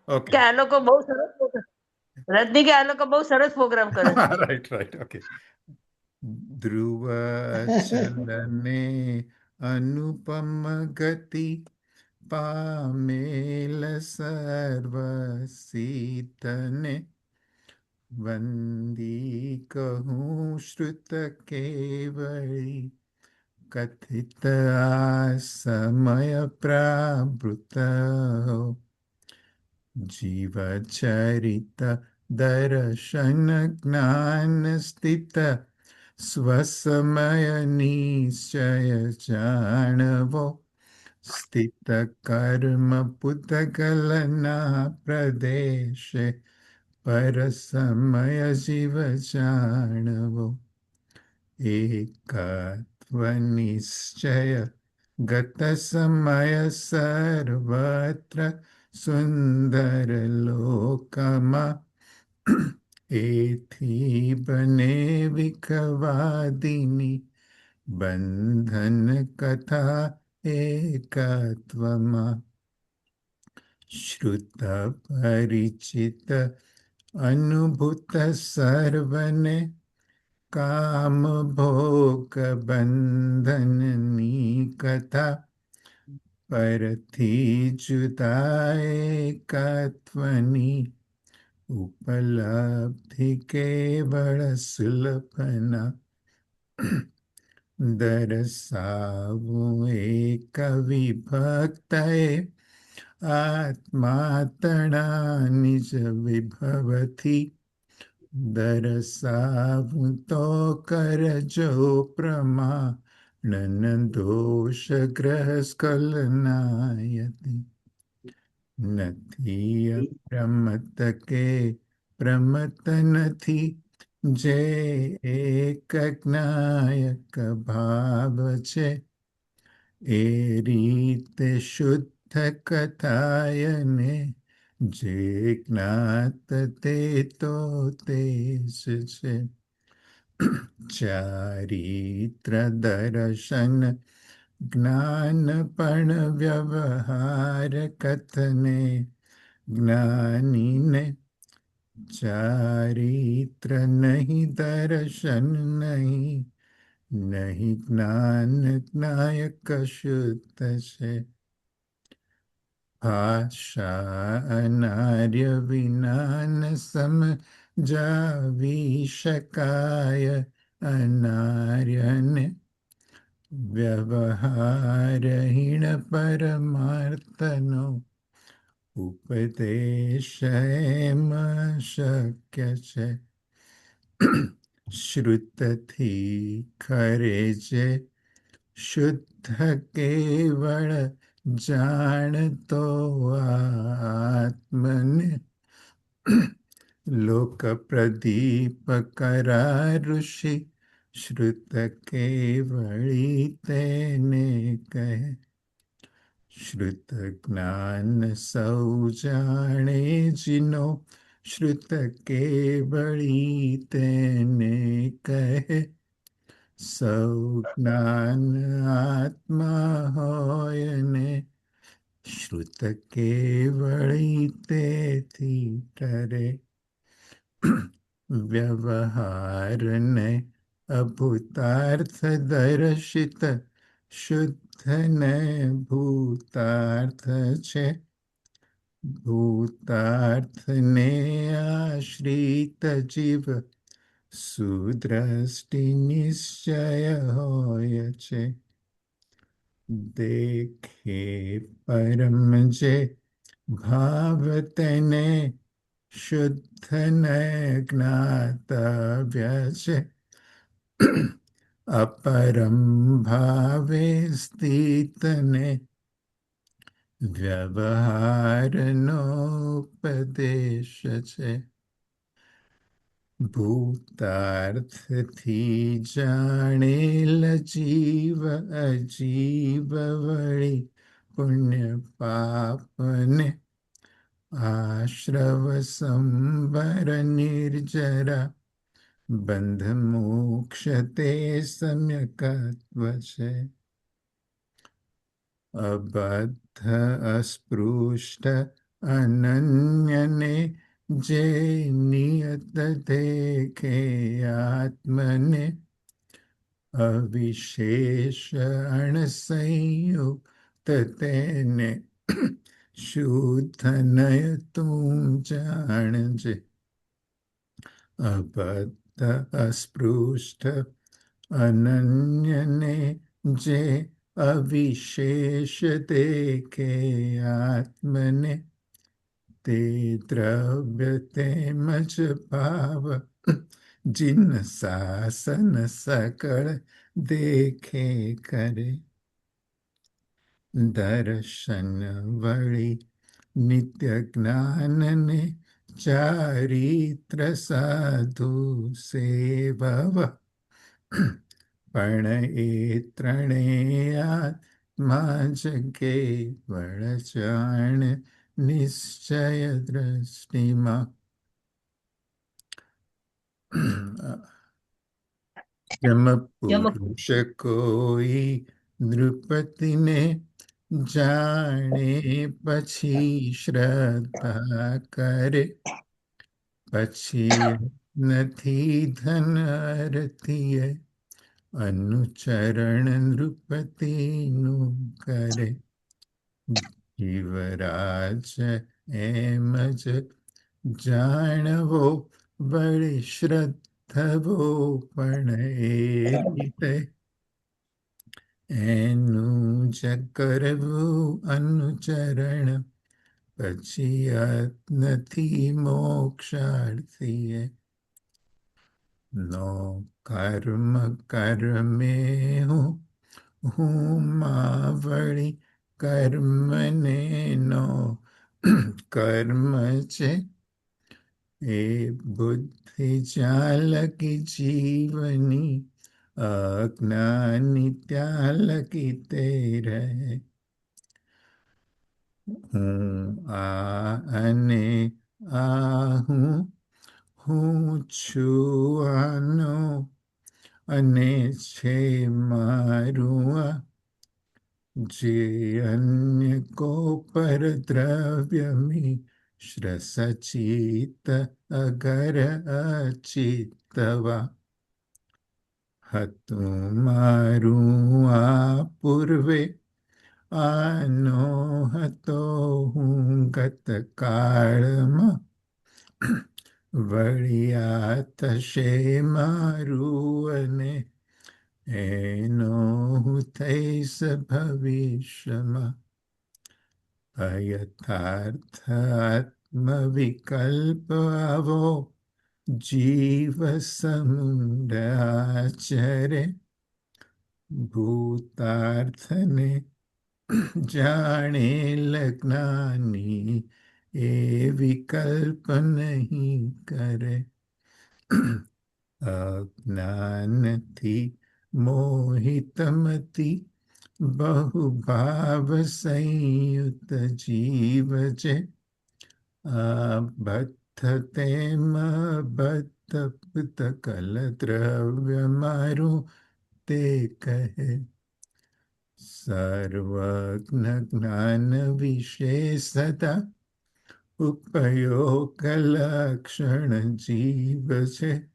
Okay. કે આ લોકો બહુ સરસ રજની કે આ લોકો બહુ સરસ પ્રોગ્રામ કરે છે. Right right okay. ધ્રુવ ચલને અનુપમ ગતિ પામેલ સર્વ સીતને વંદી કહું શ્રુત કેવળી કથિત આ સમય પ્રાવૃત જીવ ચરિત દર્શન જ્ઞાન સ્થિત સ્વસમય નિશ્ચય જાણવો સ્થિત કર્મ પુતગલના પ્રદેશે પર સમય જીવ જાણવો એકત્વ નિશ્ચય ગત સમય સર્વત્ર સુંદર લોકમાં એથી બને વિખવાદિની બંધન કથા એકત્વમાં શ્રુત પરિચિત અનુભૂત સર્વને કામ ભોગ બંધનની કથા પરથી જુદા એકત્વની ઉપલબ્ધિ કેવળ સુલભના દરસાવું એક વિભક્તએ આત્મા તણા નિજ વિભવથી દરસાવું તો કરજો પ્રમાણન દોષ ગ્રહ સ્ખલનાયતિ નથી અપ્રમત કે પ્રમત નથી જે એક જ્ઞાયક ભાવ છે એ રીતે શુદ્ધ કથાયને જે જ્ઞાત તે તો તે જ છે ચારિત્ર દર્શન જ્ઞાન પણ વ્યવહાર કથને જ્ઞાનીને ચારિત્ર નહીં દર્શન નહીં નહીં જ્ઞાન જ્ઞાયક શુદ્ધ છે ભાષા અનાર્ય વિનાન સમજાવી શકાય અનાર્યને વ્યવહારહીણ પરમાર્થનો ઉપદેશ એમ શક્ય છે શ્રુતથી ખરે જે શુદ્ધ કેવળ જાણતો આત્મને લોક પ્રદીપ કરા ઋષિ શ્રુત કેવળી તેને કહે શ્રુત જ્ઞાન સૌ જાણે જીનો શ્રુત કેવળી તેને કહે સૌ જ્ઞાન આત્મા હોય ને શ્રુત કેવળી તેથી ટરે વ્યવહારને અભૂતાર્થ દર્શિત શુદ્ધ ને ભૂતાર્થ છે ભૂતાર્થને આશ્રિત જીવ સુદ્રષ્ટિ નિશ્ચય હોય છે દેખે પરમ જે ભાવ તેને શુદ્ધ ને જ્ઞાતવ્ય છે અપરમ ભાવે સ્થિતને વ્યવહારનો ઉપદેશ છે ભૂતાર્થથી જાણેલ જીવ અજીવ વળી પુણ્ય પાપને આશ્રવ સંવર નિર્જરા બંધ મોક્ષ તે સમ્યકત્વ છે અબદ્ધ અસ્પૃષ્ટ अनन्यने जे नियत देखे आत्मने अविशेष अणसंयुक्त तेने शुद्ध नय तुम जान जे अबद्ध अस्पृष्ट अनन्यने जे अविशेष देखे आत्मने ते द्रव्य ते मज भाव जिन सासन सकल देखे करे दर्शन वळी नित्य ज्ञान ने चारित्र साधु सेवव पण ए त्रणेयात्मा जगे वळचाण निश्चय दृष्टिमा जम यम पुरुष कोई नृपति ने जाने પછી શ્રદ્ધા કરે પછી નથી ધન અરતીએ અનુચરણ નૃપતિનું કરે જીવરાજ એમ જ જાણવો વળી શ્રદ્ધવો પણ એ રીતે એનું જ કરવું અનુચરણ પછી નથી મોક્ષાર્થીએ નો કર્મ કર્મે હું વળી કર્મને નો કર્મ છે એ બુદ્ધિ ચાલકી જીવની અજ્ઞાની ત્યાલકી તે રહે હું આ અને આ હું છું આનો અને છે મારું આ જે અન્ય કો પર દ્રવ્યમી શ્રસચિત અગર અચિતવા હતું મારું આ પૂર્વે આનો હતો હું ગતકાળમાં વળી આ થશે મારું અને એનો હું થઈશ ભવિષ્યમાં અયથાર્થ આત્મવિકલ્પ આવો જીવ સમુંડ આચરે ભૂતાર્થને જાણેલ જ્ઞાની એ વિકલ્પ નહીં કરે અજ્ઞાનથી મોહિતમતી બહુભાવ સંયુક્ત જીવ છે બદ્ધ તેમ બદ્ધ કલ દ્રવ્ય મારું તે કહે સર્વજ્ઞ જ્ઞાન વિશે સદા ઉપયોગ લક્ષણ જીવ છે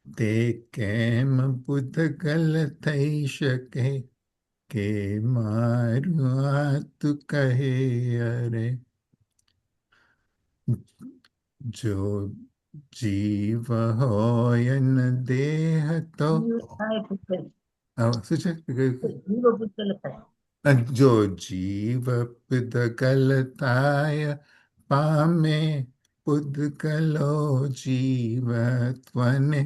તે કેમ પૂતગલ થઈ શકે કે મારું આ તું કહે અરે જો જીવ હોય ન દેહ તો શું છે જીવ પુત્ર થાય જો જીવ પૂતગલતાય પામે પૂતગલો જીવત્વને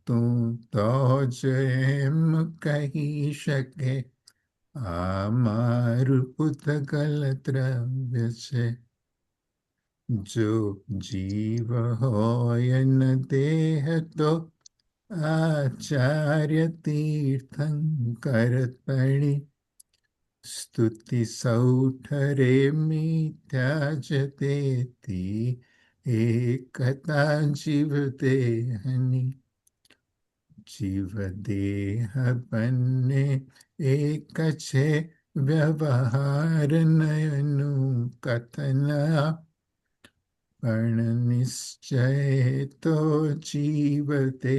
તું તો જ એમ કહી શકે આ મારું પૂતગલ દ્રવ્ય છે જો જીવ હોય ન દેહ તો આચાર્ય તીર્થંકર તણી સ્તુતિ સૌઠરે મિથ્યા જ તેથી એકતા જીવ દેહની જીવ દેહ બંને એક છે વ્યવહાર નયનું કથના પણ નિશ્ચય તો જીવતે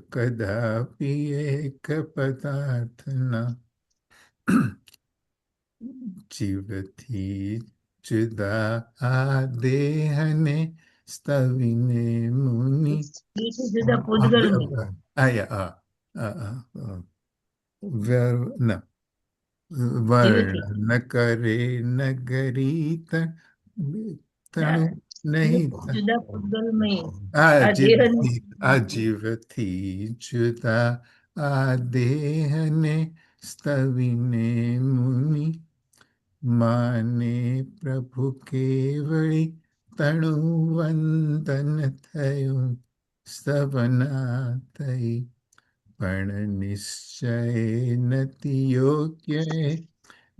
કદાપી એક પદાર્થના જીવથી જુદા આ દેહને સ્તવીને મુનિ બીજું જુદા પૂતગલની ના વર્ણન કરે નગરી તણું નહીં જુદા પૂતગલમય આ જીવથી જુદા આ દેહને સ્તવીને મુનિ માને પ્રભુ કેવળી તણું વંદન થયું સ્તવના થઈ પણ નિશ્ચય નથી યોગ્ય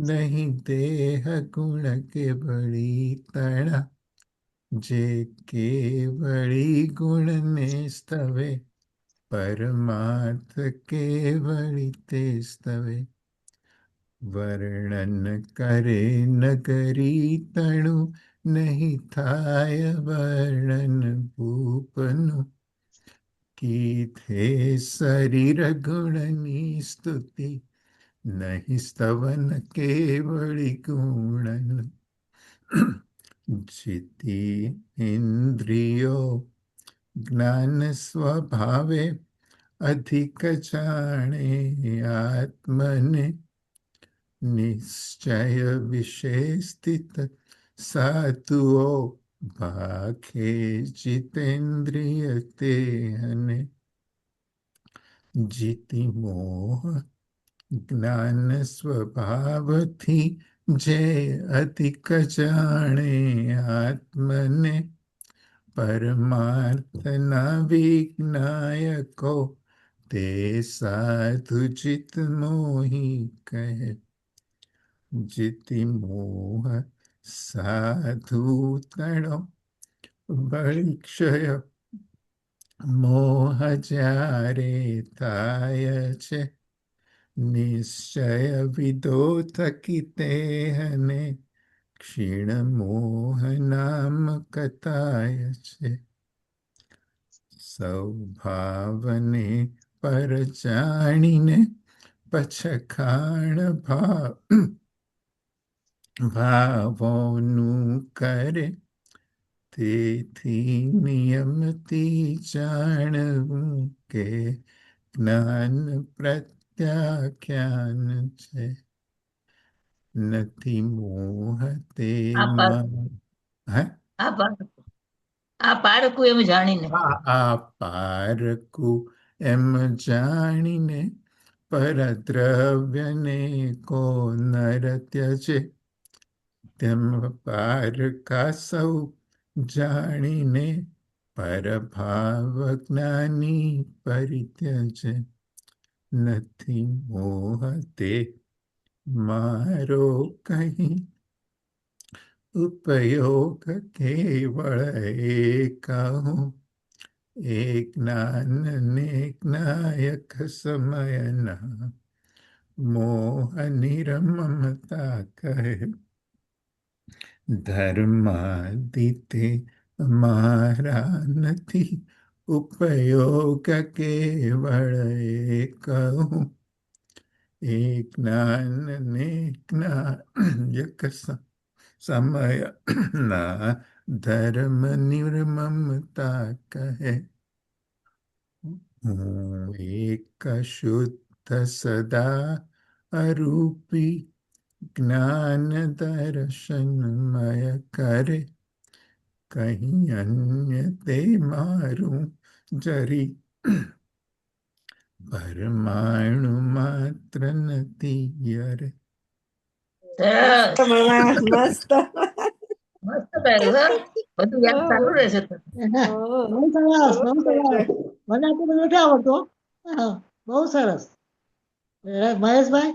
નહીં દેહ ગુણ કેવળી તણા જે કેવળી ગુણને સ્તવે પરમાર્થ કેવળી તે સ્તવે વર્ણન કરે નગરી તણું નહીં થાય વર્ણન ભૂપનું કીધે શરીર ગુણની સ્તુતિ નહીં સ્તવન કેવળી ગુણન જીતી ઇન્દ્રિયો જ્ઞાન સ્વભાવે અધિક જાણે આત્મને નિશ્ચય વિશે સ્થિત સાધુઓ ભાખે જીતેન્દ્રિય તે અને જીતી મોહ જ્ઞાન સ્વભાવથી જે અધિક જાણે આત્મને પરમાર્થના વિજ્ઞાયકો તે સાધુ જીત મોહી કહે જીતી મોહ સાધુ તણો બળિક્ષય મોહ જ્યારે થાય છે નિશ્ચય વિદો થકી તેને ક્ષીણ મોહ નામ કથાય છે સ્વભાવને પર જાણીને પછખાણ ભાવોનું કરે તેથી નિયમથી જાણવું કે જ્ઞાન પ્રત્યાખ્યાન છે નથી મોહ તેમાં આ પારકું એમ જાણીને આ પારકું એમ જાણીને પરદ્રવ્યને કો નર ત્યજે તેમ પારકા સૌ જાણીને પરભાવ જ્ઞાની પરિત્યજે નથી મોહ તે મારો કહી ઉપયોગ કેવળ એકહું એ જ્ઞાન ને જ્ઞાયક સમયના મોહ નિરમમતા કહે ધર્માદિતે મારા નથી ઉપયોગ કેવળ એકહું એ જ્ઞાન ને જ્ઞાયક સમય ના ધર્મ નિર્મમતા કહે હું એક શુદ્ધ સદા અરૂપી જ્ઞાન દર્શનમય કરે કહી અન્ય તે મારું જરી પરમાણુ માત્ર નથી યરે મસ્ત મસ્ત ગાયું બધું યાદ સારું રહેશે મને આટલું બધું નથી આવડતું બહુ સરસ મહેશભાઈ